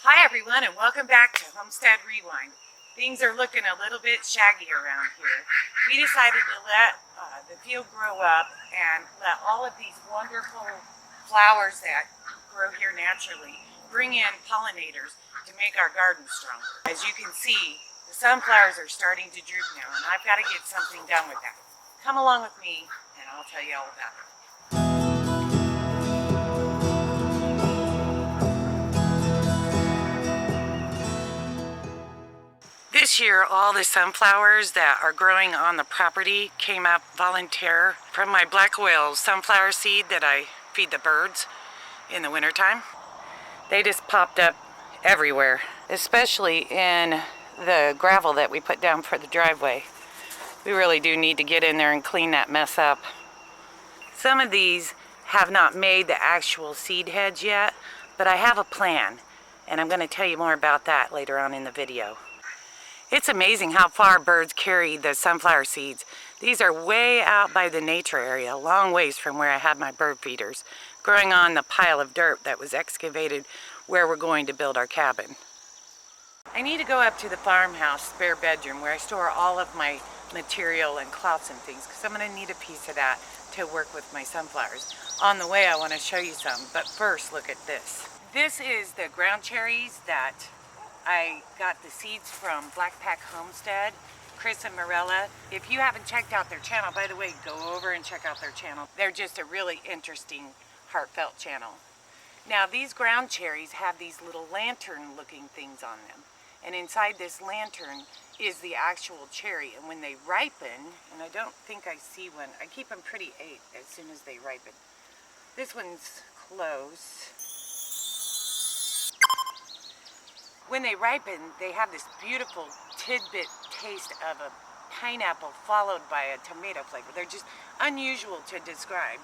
Hi everyone, and welcome back to Homestead Rewind. Things are looking a little bit shaggy around here. We decided to let the field grow up and let all of these wonderful flowers that grow here naturally bring in pollinators to make our garden stronger. As you can see, the sunflowers are starting to droop now, and I've got to get something done with that. Come along with me and I'll tell you all about it. This year, all the sunflowers that are growing on the property came up volunteer from my black oil sunflower seed that I feed the birds in the wintertime. They just popped up everywhere, especially in the gravel that we put down for the driveway. We really do need to get in there and clean that mess up. Some of these have not made the actual seed heads yet, but I have a plan, and I'm going to tell you more about that later on in the video. It's amazing how far birds carry the sunflower seeds. These are way out by the nature area, a long ways from where I had my bird feeders, growing on the pile of dirt that was excavated where we're going to build our cabin. I need to go up to the farmhouse spare bedroom where I store all of my material and cloths and things, because I'm going to need a piece of that to work with my sunflowers. On the way I want to show you some, but first look at this. This is the ground cherries that I got the seeds from Blackpack Homestead, Chris and Morella. If you haven't checked out their channel, by the way, go over and check out their channel. They're just a really interesting, heartfelt channel. Now these ground cherries have these little lantern looking things on them. And inside this lantern is the actual cherry. And when they ripen, and I don't think I see one, I keep them pretty ate as soon as they ripen. This one's close. When they ripen, they have this beautiful tidbit taste of a pineapple followed by a tomato flavor. They're just unusual to describe.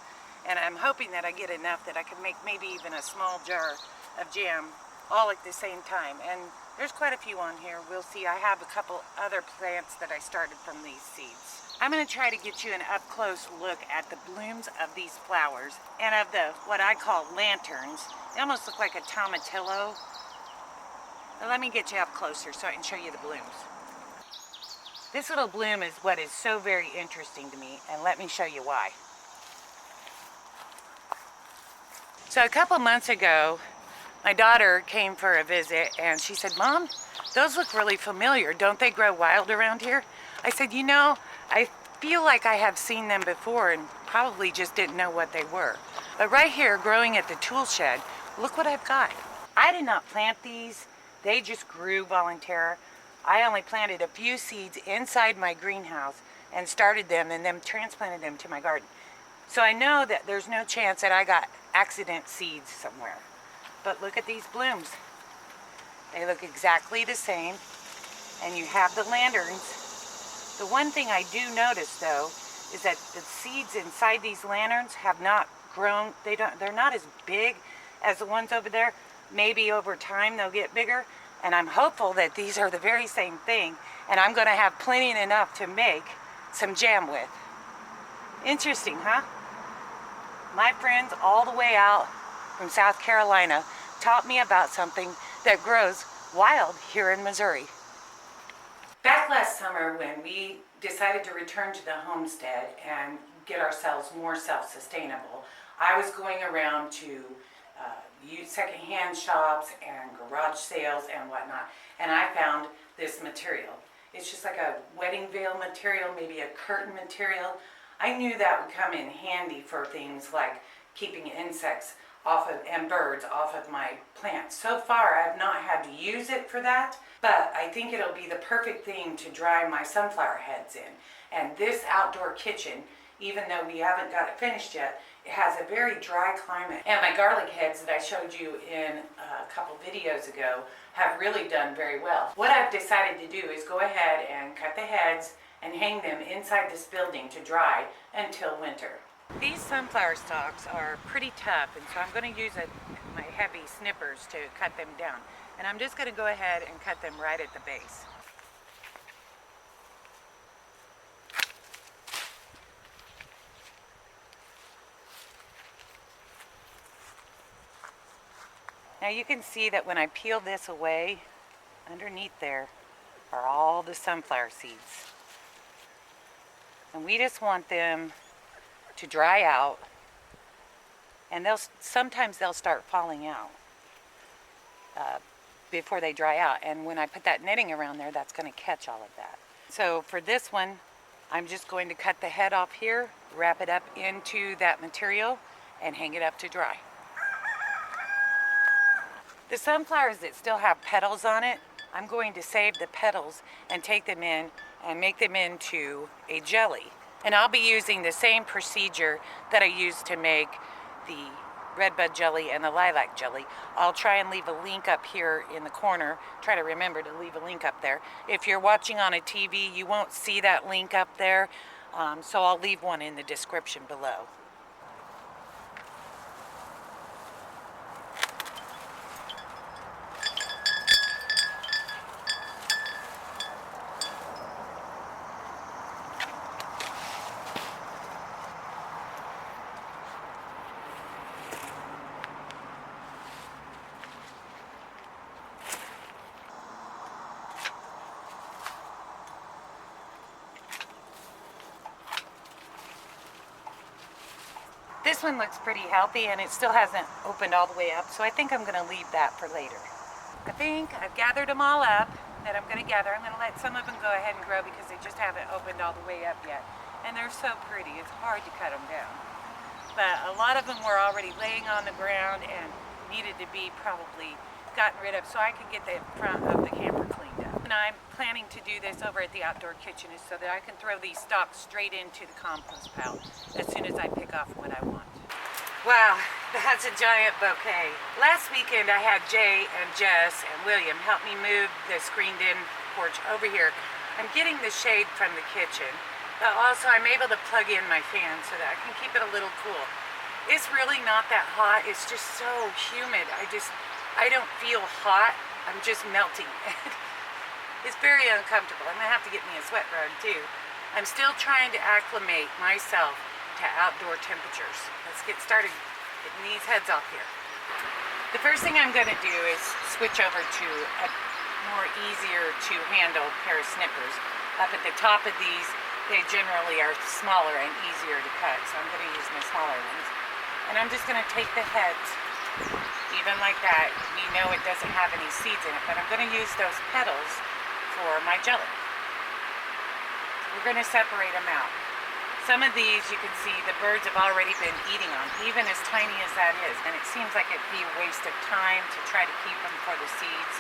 And I'm hoping that I get enough that I can make maybe even a small jar of jam all at the same time. And there's quite a few on here. We'll see. I have a couple other plants that I started from these seeds. I'm going to try to get you an up-close look at the blooms of these flowers and of the what I call lanterns. They almost look like a tomatillo. Let me get you up closer so I can show you the blooms. This little bloom is what is so very interesting to me, and let me show you why. So a couple months ago, my daughter came for a visit and she said, "Mom, those look really familiar. Don't they grow wild around here?" I said, "You know, I feel like I have seen them before and probably just didn't know what they were. But right here, growing at the tool shed, look what I've got." I did not plant these. They just grew volunteer. I only planted a few seeds inside my greenhouse and started them and then transplanted them to my garden. So I know that there's no chance that I got accident seeds somewhere. But look at these blooms. They look exactly the same. And you have the lanterns. The one thing I do notice though is that the seeds inside these lanterns have not grown. They're not as big as the ones over there. Maybe over time they'll get bigger, and I'm hopeful that these are the very same thing, and I'm going to have plenty and enough to make some jam with. Interesting, huh? My friends all the way out from South Carolina taught me about something that grows wild here in Missouri. Back last summer when we decided to return to the homestead and get ourselves more self-sustainable, I was going around to use secondhand shops and garage sales and whatnot, and I found this material. It's just like a wedding veil material, maybe a curtain material. I knew that would come in handy for things like keeping insects off of and birds off of my plants. So far I've not had to use it for that, but I think it'll be the perfect thing to dry my sunflower heads in. And this outdoor kitchen, even though we haven't got it finished yet, it has a very dry climate. And my garlic heads that I showed you in a couple videos ago have really done very well. What I've decided to do is go ahead and cut the heads and hang them inside this building to dry until winter. These sunflower stalks are pretty tough, and so I'm going to use my heavy snippers to cut them down. And I'm just going to go ahead and cut them right at the base. Now you can see that when I peel this away, underneath there are all the sunflower seeds. And we just want them to dry out, and sometimes they'll start falling out before they dry out. And when I put that netting around there, that's going to catch all of that. So for this one, I'm just going to cut the head off here, wrap it up into that material, and hang it up to dry. The sunflowers that still have petals on it, I'm going to save the petals and take them in and make them into a jelly. And I'll be using the same procedure that I used to make the redbud jelly and the lilac jelly. I'll try and leave a link up here in the corner. Try to remember to leave a link up there. If you're watching on a TV, you won't see that link up there, so I'll leave one in the description below. This one looks pretty healthy and it still hasn't opened all the way up, so I think I'm going to leave that for later. I think I've gathered them all up that I'm going to gather. I'm going to let some of them go ahead and grow because they just haven't opened all the way up yet. And they're so pretty, it's hard to cut them down. But a lot of them were already laying on the ground and needed to be probably gotten rid of so I could get the front of the camper cleaned up. And I'm planning to do this over at the outdoor kitchen so that I can throw these stalks straight into the compost pile as soon as I pick off what I want. Wow, that's a giant bouquet. Last weekend I had Jay and Jess and William help me move the screened-in porch over here. I'm getting the shade from the kitchen, but also I'm able to plug in my fan so that I can keep it a little cool. It's really not that hot, it's just so humid. I don't feel hot, I'm just melting. It's very uncomfortable. I'm gonna have to get me a sweat rug too. I'm still trying to acclimate myself to outdoor temperatures. Let's get started getting these heads off here. The first thing I'm gonna do is switch over to a more easier to handle pair of snippers. Up at the top of these, they generally are smaller and easier to cut, so I'm gonna use my smaller ones. And I'm just gonna take the heads, even like that. You know it doesn't have any seeds in it, but I'm gonna use those petals for my jelly. We're going to separate them out. Some of these you can see the birds have already been eating them, even as tiny as that is, and it seems like it'd be a waste of time to try to keep them for the seeds.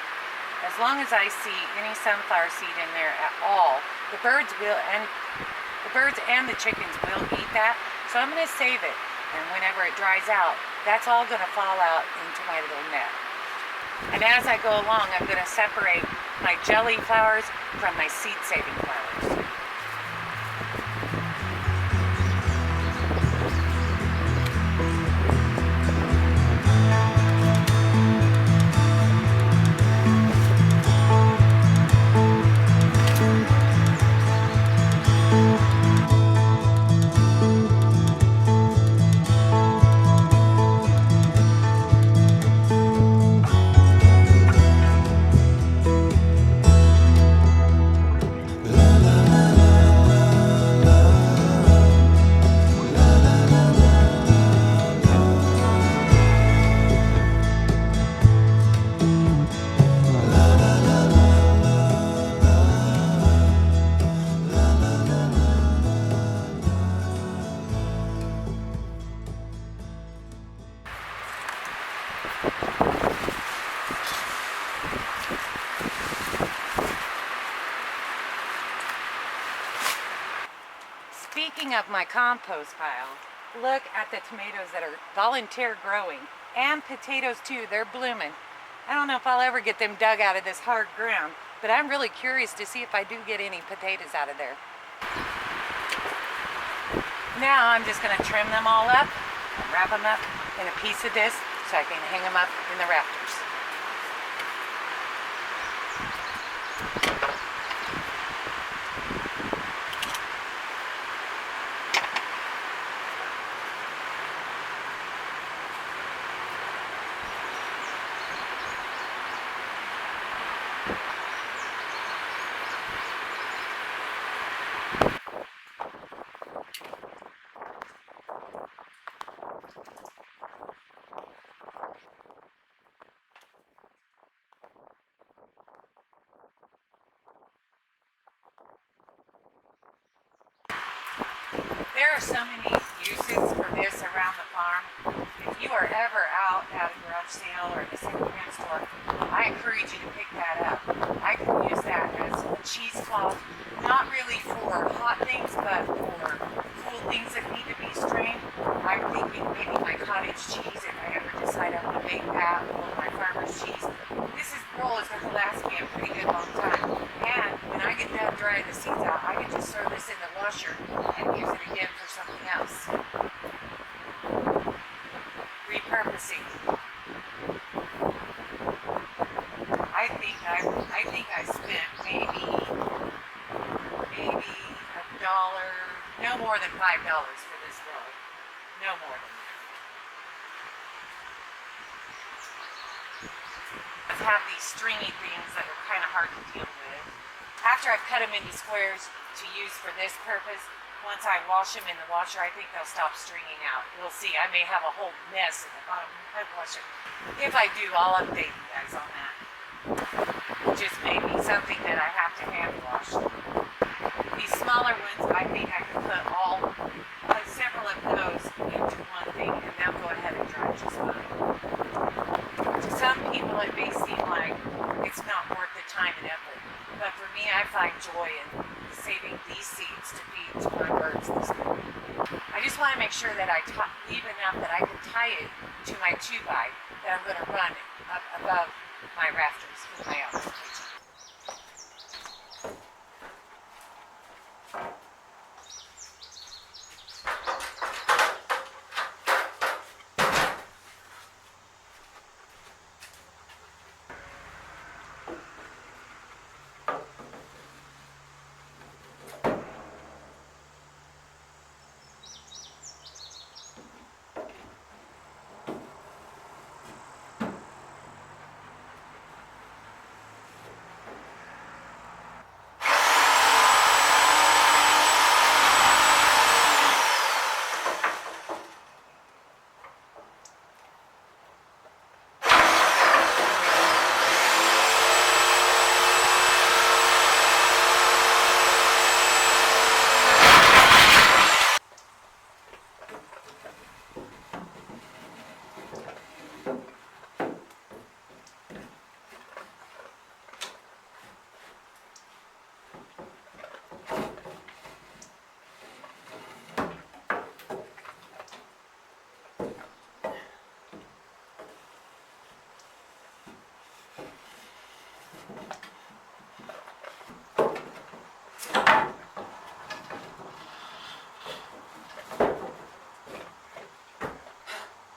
As long as I see any sunflower seed in there at all, the birds and the chickens will eat that, so I'm going to save it, and whenever it dries out, that's all going to fall out into my little net. And as I go along, I'm going to separate my jelly flowers from my seed-saving flowers. Speaking of my compost pile, look at the tomatoes that are volunteer growing, and potatoes too, they're blooming. I don't know if I'll ever get them dug out of this hard ground, but I'm really curious to see if I do get any potatoes out of there. Now I'm just going to trim them all up and wrap them up in a piece of this so I can hang them up in the rafters. are so many uses for this around the farm. If you are ever out at a garage sale or the secondhand store, I encourage you to pick that up. I can use that as a cheesecloth, not really for hot things, but for cool things that need to be strained. I'm thinking maybe my cottage cheese, if I ever decide I want to make that, or my farmer's cheese. Roll is going to last me a pretty good long time. And when I get done drying the seeds out, I can just throw this in the washer and use it again for something else. Repurposing. I think I spent maybe $1, no more than $5 for this roll. No more than that. Have these stringy things that are kind of hard to deal with. After I've cut them into squares to use for this purpose, once I wash them in the washer, I think they'll stop stringing out. We'll see. I may have a whole mess in the bottom of my washer. If I do, I'll update you guys on that. Just maybe something that I have to hand wash. These smaller ones, I think I can put several of those into one thing, and they'll go ahead and dry just fine. To some people, it may seem like it's not worth the time and effort, but for me, I find joy in saving these seeds to feed to my birds this morning. I just want to make sure that I leave enough that I can tie it to my 2x that I'm going to run up above my rafters with my outdoor kitchen.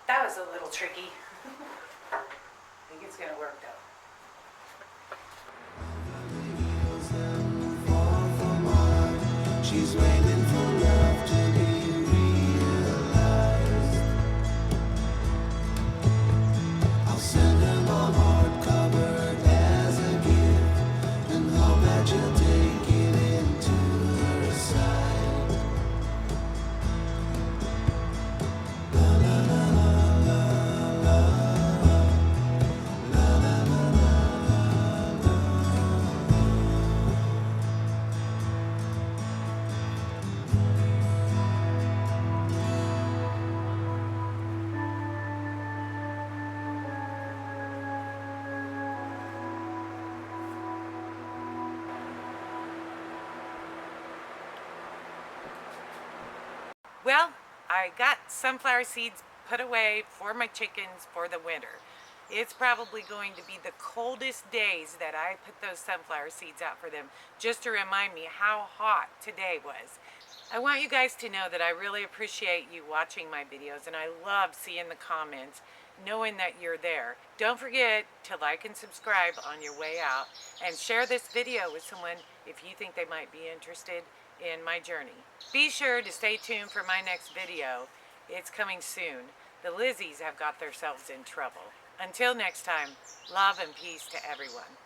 That was a little tricky. I think it's going to work though. She's waiting for love to be realized. I'll send her my heart covered as a gift, and hope that you'll take it into her side. La la la la la la la la la la. Well, I got sunflower seeds put away for my chickens for the winter. It's probably going to be the coldest days that I put those sunflower seeds out for them, just to remind me how hot today was. I want you guys to know that I really appreciate you watching my videos, and I love seeing the comments, knowing that you're there. Don't forget to like and subscribe on your way out, and share this video with someone if you think they might be interested in my journey. Be sure to stay tuned for my next video. It's coming soon. The Lizzies have got themselves in trouble. Until next time, love and peace to everyone.